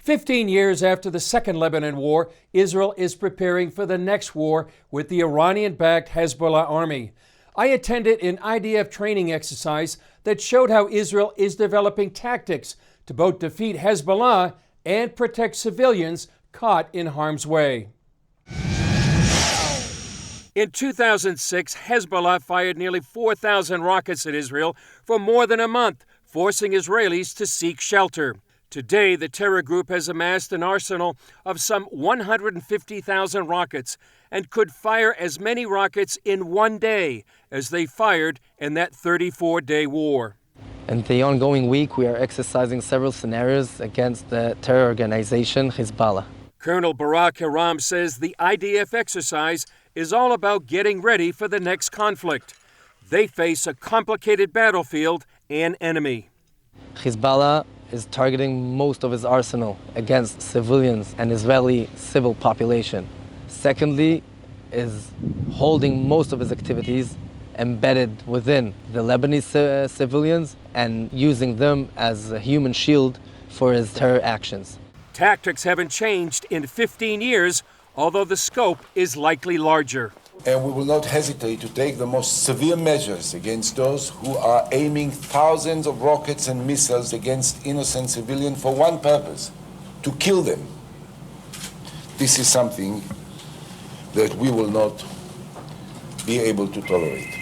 15 years after the Second Lebanon War, Israel is preparing for the next war with the Iranian-backed Hezbollah army. I attended an IDF training exercise that showed how Israel is developing tactics to both defeat Hezbollah and protect civilians caught in harm's way. In 2006, Hezbollah fired nearly 4,000 rockets at Israel for more than a month, forcing Israelis to seek shelter. Today, the terror group has amassed an arsenal of some 150,000 rockets and could fire as many rockets in one day as they fired in that 34-day war. In the ongoing week, we are exercising several scenarios against the terror organization Hezbollah. Colonel Barak Hiram says the IDF exercise is all about getting ready for the next conflict. They face a complicated battlefield and enemy. Hezbollah is targeting most of its arsenal against civilians and Israeli civil population. Secondly, is holding most of its activities embedded within the Lebanese civilians and using them as a human shield for his terror actions. Tactics haven't changed in 15 years, although the scope is likely larger. And we will not hesitate to take the most severe measures against those who are aiming thousands of rockets and missiles against innocent civilians for one purpose, to kill them. This is something that we will not be able to tolerate.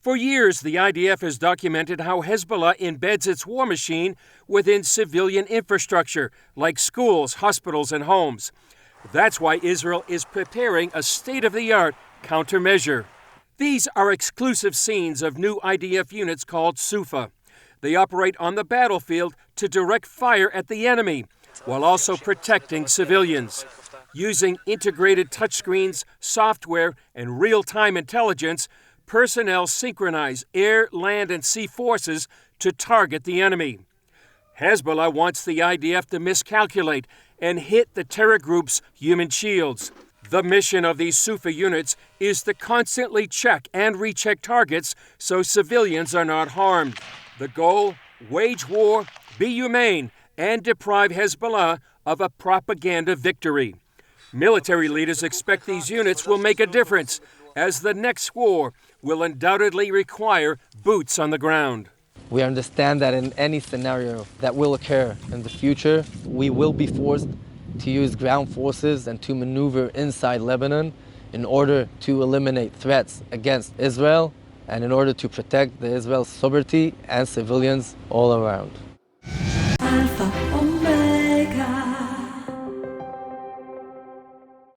For years, the IDF has documented how Hezbollah embeds its war machine within civilian infrastructure, like schools, hospitals, and homes. That's why Israel is preparing a state-of-the-art countermeasure. These are exclusive scenes of new IDF units called Sufa. They operate on the battlefield to direct fire at the enemy, while also protecting civilians. Using integrated touchscreens, software, and real-time intelligence, personnel synchronize air, land, and sea forces to target the enemy. Hezbollah wants the IDF to miscalculate and hit the terror group's human shields. The mission of these Sufa units is to constantly check and recheck targets so civilians are not harmed. The goal? Wage war, be humane, and deprive Hezbollah of a propaganda victory. Military leaders expect these units will make a difference, as the next war will undoubtedly require boots on the ground. We understand that in any scenario that will occur in the future, we will be forced to use ground forces and to maneuver inside Lebanon in order to eliminate threats against Israel and in order to protect the Israel's sovereignty and civilians all around. Alpha.